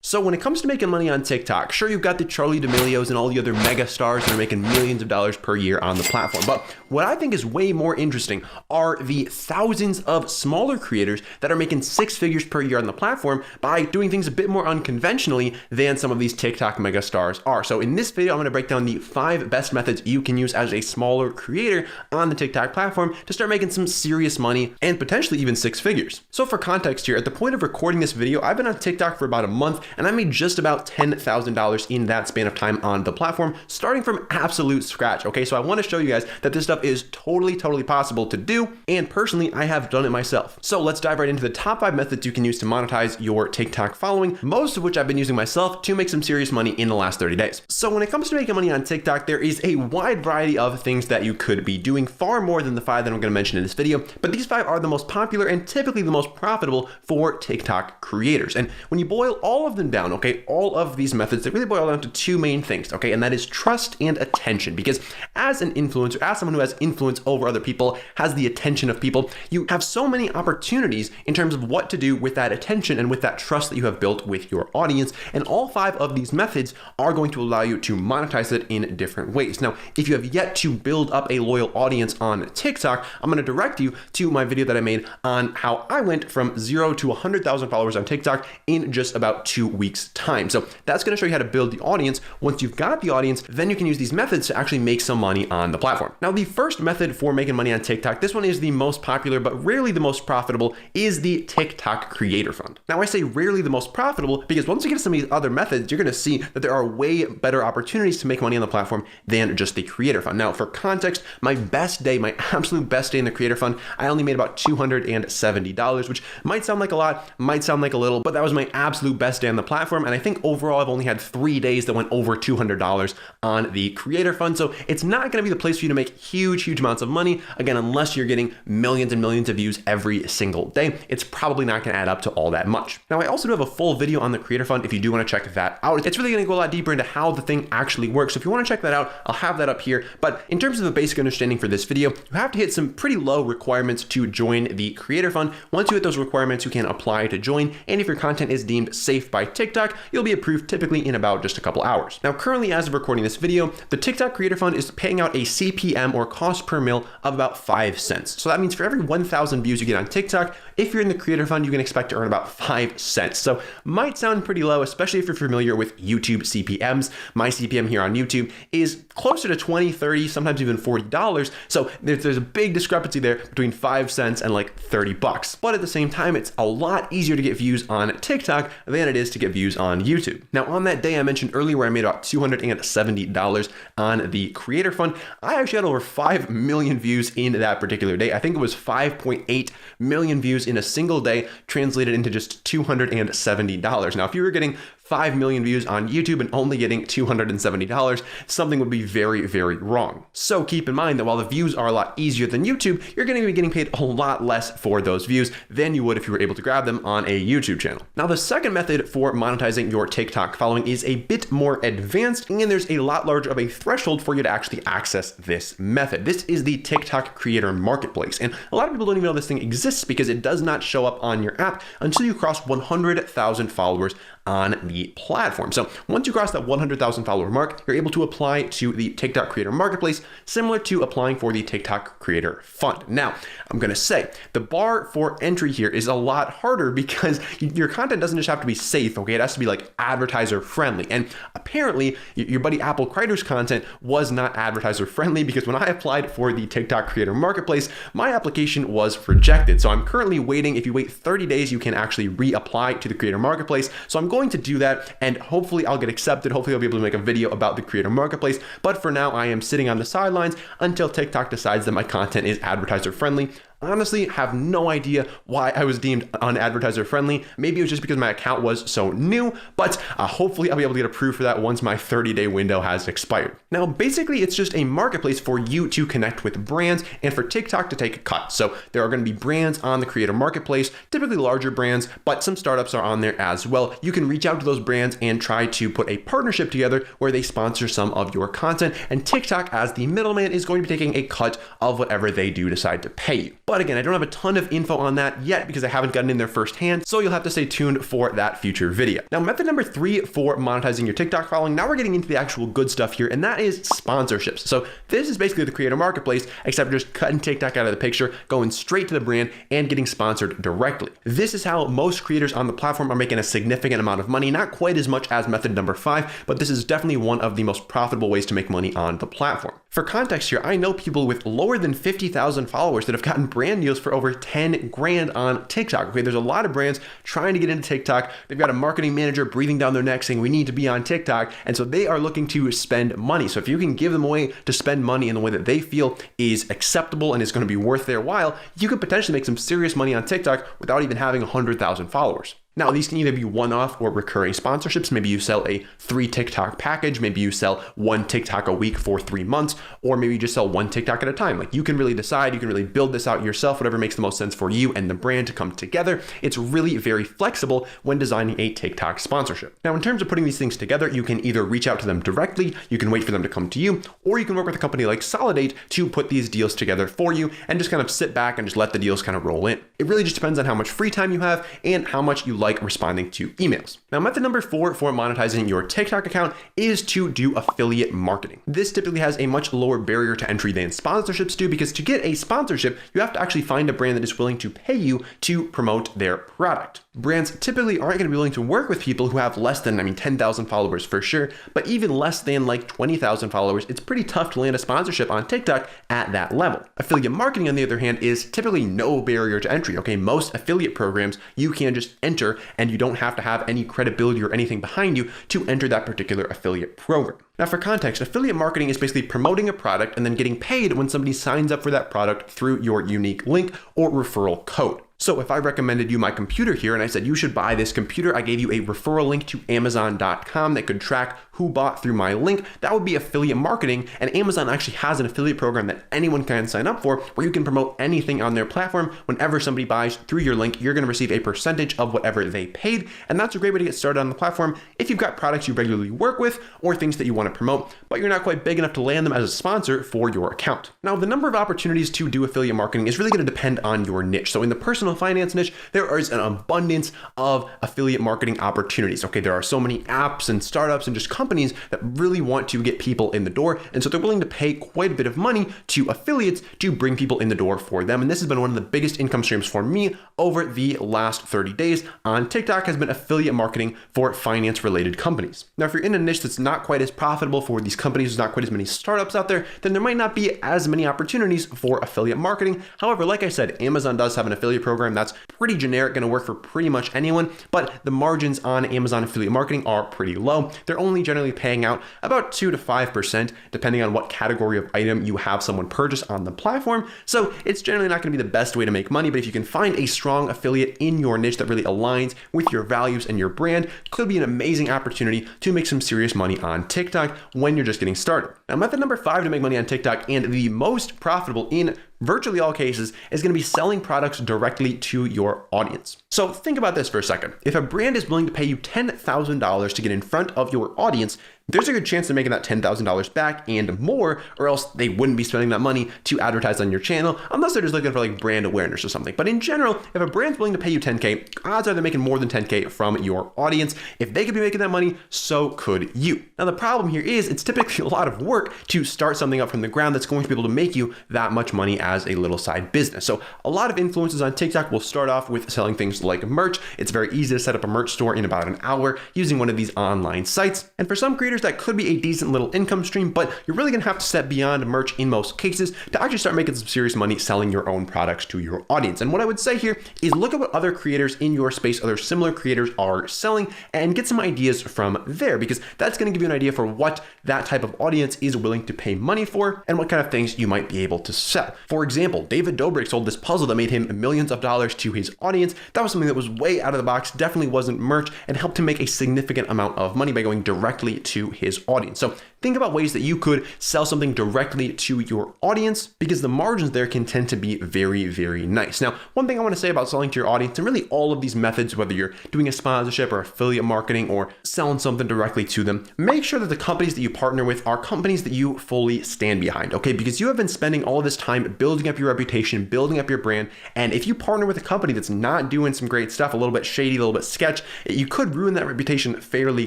So when it comes to making money on TikTok, sure, you've got the Charli D'Amelio's and all the other mega stars that are making millions of dollars per year on the platform. But what I think is way more interesting are the thousands of smaller creators that are making six figures per year on the platform by doing things a bit more unconventionally than some of these TikTok mega stars are. So in this video, I'm going to break down the 5 best methods you can use as a smaller creator on the TikTok platform to start making some serious money and potentially even 6 figures. So for context here, at the point of recording this video, I've been on TikTok for about a month and I made just about $10,000 in that span of time on the platform, starting from absolute scratch. Okay, so I want to show you guys that this stuff is totally possible to do, and personally, I have done it myself. So let's dive right into the top 5 methods you can use to monetize your TikTok following, most of which I've been using myself to make some serious money in the last 30 days. So when it comes to making money on TikTok, there is a wide variety of things that you could be doing, far more than the 5 that I'm going to mention in this video, but these 5 are the most popular and typically the most profitable for TikTok creators. And when you boil all of them down, okay, all of these methods, they really boil down to 2 main things, okay, and that is trust and attention. Because as an influencer, as someone who has influence over other people, has the attention of people, you have so many opportunities in terms of what to do with that attention and with that trust that you have built with your audience. And all 5 of these methods are going to allow you to monetize it in different ways. Now, if you have yet to build up a loyal audience on TikTok, I'm going to direct you to my video that I made on how I went from 0 to 100,000 followers on TikTok in just about 2 weeks time. So that's going to show you how to build the audience. Once you've got the audience, then you can use these methods to actually make some money on the platform. Now, the first method for making money on TikTok, this one is the most popular, but rarely the most profitable, is the TikTok Creator Fund. Now, I say rarely the most profitable because once you get to some of these other methods, you're going to see that there are way better opportunities to make money on the platform than just the Creator Fund. Now, for context, my best day, my absolute best day in the Creator Fund, I only made about $270, which might sound like a lot, might sound like a little, but that was my absolute best day on the platform. And I think overall, I've only had 3 days that went over $200 on the Creator Fund. So it's not going to be the place for you to make huge amounts of money. Again, unless you're getting millions and millions of views every single day, it's probably not going to add up to all that much. Now, I also do have a full video on the Creator Fund if you do want to check that out. It's really going to go a lot deeper into how the thing actually works. So if you want to check that out, I'll have that up here. But in terms of the basic understanding for this video, you have to hit some pretty low requirements to join the Creator Fund. Once you hit those requirements, you can apply to join. And if your content is deemed safe by TikTok, you'll be approved typically in about just a couple hours. Now, currently, as of recording this video, the TikTok Creator Fund is paying out a CPM or cost per mil of about 5 cents. So that means for every 1,000 views you get on TikTok, if you're in the Creator Fund, you can expect to earn about 5 cents. So might sound pretty low, especially if you're familiar with YouTube CPMs. My CPM here on YouTube is closer to 20, 30, sometimes even $40. So there's a big discrepancy there between 5 cents and like 30 bucks. But at the same time, it's a lot easier to get views on TikTok than it is to get views on YouTube. Now, on that day I mentioned earlier where I made about $270 on the Creator Fund, I actually had over 5 million views in that particular day. I think it was 5.8 million views in a single day, translated into just $270. Now, if you were getting 5 million views on YouTube and only getting $270, something would be very wrong. So keep in mind that while the views are a lot easier than YouTube, you're going to be getting paid a lot less for those views than you would if you were able to grab them on a YouTube channel. Now, the second method for monetizing your TikTok following is a bit more advanced, and there's a lot larger of a threshold for you to actually access this method. This is the TikTok Creator Marketplace, and a lot of people don't even know this thing exists because it does not show up on your app until you cross 100,000 followers on the platform. So once you cross that 100,000 follower mark, you're able to apply to the TikTok Creator Marketplace, similar to applying for the TikTok Creator Fund. Now, I'm going to say the bar for entry here is a lot harder because your content doesn't just have to be safe, okay? It has to be like advertiser friendly. And apparently your buddy Apple Kreider's content was not advertiser friendly because when I applied for the TikTok Creator Marketplace, my application was rejected. So I'm currently waiting. If you wait 30 days, you can actually reapply to the Creator Marketplace. So I'm going to do that, and hopefully I'll get accepted. Hopefully I'll be able to make a video about the Creator Marketplace. But for now, I am sitting on the sidelines until TikTok decides that my content is advertiser friendly. Honestly, have no idea why I was deemed unadvertiser friendly. Maybe it was just because my account was so new, but hopefully I'll be able to get approved for that once my 30-day window has expired. Now, basically, it's just a marketplace for you to connect with brands and for TikTok to take a cut. So there are going to be brands on the Creator Marketplace, typically larger brands, but some startups are on there as well. You can reach out to those brands and try to put a partnership together where they sponsor some of your content, and TikTok, as the middleman, is going to be taking a cut of whatever they do decide to pay you. But again, I don't have a ton of info on that yet because I haven't gotten in there firsthand, so you'll have to stay tuned for that future video. Now, method number 3 for monetizing your TikTok following, now we're getting into the actual good stuff here, and that is sponsorships. So this is basically the creator marketplace, except just cutting TikTok out of the picture, going straight to the brand and getting sponsored directly. This is how most creators on the platform are making a significant amount of money, not quite as much as method number 5, but this is definitely one of the most profitable ways to make money on the platform. For context here, I know people with lower than 50,000 followers that have gotten brand deals for over 10 grand on TikTok. Okay, there's a lot of brands trying to get into TikTok. They've got a marketing manager breathing down their neck saying we need to be on TikTok, and so they are looking to spend money. So if you can give them a way to spend money in the way that they feel is acceptable and is going to be worth their while, you could potentially make some serious money on TikTok without even having 100,000 followers. Now, these can either be one-off or recurring sponsorships. Maybe you sell a 3 TikTok package. Maybe you sell 1 TikTok a week for 3 months, or maybe you just sell 1 TikTok at a time. Like, you can really decide, you can really build this out yourself, whatever makes the most sense for you and the brand to come together. It's really very flexible when designing a TikTok sponsorship. Now, in terms of putting these things together, you can either reach out to them directly, you can wait for them to come to you, or you can work with a company like Solidate to put these deals together for you and just kind of sit back and just let the deals kind of roll in. It really just depends on how much free time you have and how much you like responding to emails. Now, method number 4 for monetizing your TikTok account is to do affiliate marketing. This typically has a much lower barrier to entry than sponsorships do, because to get a sponsorship, you have to actually find a brand that is willing to pay you to promote their product. Brands typically aren't going to be willing to work with people who have less than, 10,000 followers for sure, but even less than like 20,000 followers, it's pretty tough to land a sponsorship on TikTok at that level. Affiliate marketing, on the other hand, is typically no barrier to entry. Okay, most affiliate programs you can just enter and you don't have to have any credibility or anything behind you to enter that particular affiliate program. Now, for context, affiliate marketing is basically promoting a product and then getting paid when somebody signs up for that product through your unique link or referral code. So if I recommended you my computer here and I said you should buy this computer, I gave you a referral link to Amazon.com that could track who bought through my link, that would be affiliate marketing. And Amazon actually has an affiliate program that anyone can sign up for where you can promote anything on their platform. Whenever somebody buys through your link, you're going to receive a percentage of whatever they paid. And that's a great way to get started on the platform if you've got products you regularly work with or things that you want to promote, but you're not quite big enough to land them as a sponsor for your account. Now, the number of opportunities to do affiliate marketing is really going to depend on your niche. So in the personal finance niche, there is an abundance of affiliate marketing opportunities. Okay, there are so many apps and startups and just companies that really want to get people in the door. And so they're willing to pay quite a bit of money to affiliates to bring people in the door for them. And this has been one of the biggest income streams for me over the last 30 days on TikTok has been affiliate marketing for finance related companies. Now, if you're in a niche that's not quite as profitable for these companies, there's not quite as many startups out there, then there might not be as many opportunities for affiliate marketing. However, like I said, Amazon does have an affiliate program that's pretty generic, going to work for pretty much anyone, but the margins on Amazon affiliate marketing are pretty low. They're only generally paying out about 2 to 5%, depending on what category of item you have someone purchase on the platform. So it's generally not going to be the best way to make money, but if you can find a strong affiliate in your niche that really aligns with your values and your brand, it could be an amazing opportunity to make some serious money on TikTok when you're just getting started. Now, method number 5 to make money on TikTok, and the most profitable in virtually all cases, is going to be selling products directly to your audience. So think about this for a second. If a brand is willing to pay you $10,000 to get in front of your audience, there's a good chance they're making that $10,000 back and more, or else they wouldn't be spending that money to advertise on your channel unless they're just looking for like brand awareness or something. But in general, if a brand's willing to pay you $10K, odds are they're making more than $10K from your audience. If they could be making that money, so could you. Now, the problem here is it's typically a lot of work to start something up from the ground that's going to be able to make you that much money as a little side business. So a lot of influencers on TikTok will start off with selling things like merch. It's very easy to set up a merch store in about an hour using one of these online sites. And for some creators, that could be a decent little income stream, but you're really going to have to step beyond merch in most cases to actually start making some serious money selling your own products to your audience. And what I would say here is look at what other creators in your space, other similar creators are selling, and get some ideas from there, because that's going to give you an idea for what that type of audience is willing to pay money for and what kind of things you might be able to sell. For example, David Dobrik sold this puzzle that made him millions of dollars to his audience. That was something that was way out of the box, definitely wasn't merch, and helped him make a significant amount of money by going directly to his audience. So think about ways that you could sell something directly to your audience, because the margins there can tend to be very, very nice. Now, one thing I want to say about selling to your audience, and really all of these methods, whether you're doing a sponsorship or affiliate marketing or selling something directly to them, make sure that the companies that you partner with are companies that you fully stand behind, okay? Because you have been spending all this time building up your reputation, building up your brand, and if you partner with a company that's not doing some great stuff, a little bit shady, a little bit sketch, you could ruin that reputation fairly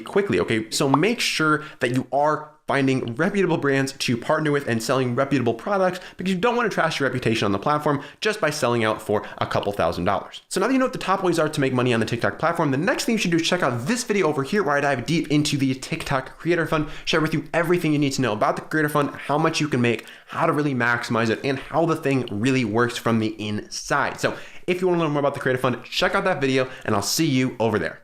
quickly, okay? So make sure that you are finding reputable brands to partner with and selling reputable products, because you don't want to trash your reputation on the platform just by selling out for a couple $1,000s. So now that you know what the top ways are to make money on the TikTok platform, the next thing you should do is check out this video over here where I dive deep into the TikTok Creator Fund, share with you everything you need to know about the Creator Fund, how much you can make, how to really maximize it, and how the thing really works from the inside. So if you want to learn more about the Creator Fund, check out that video and I'll see you over there.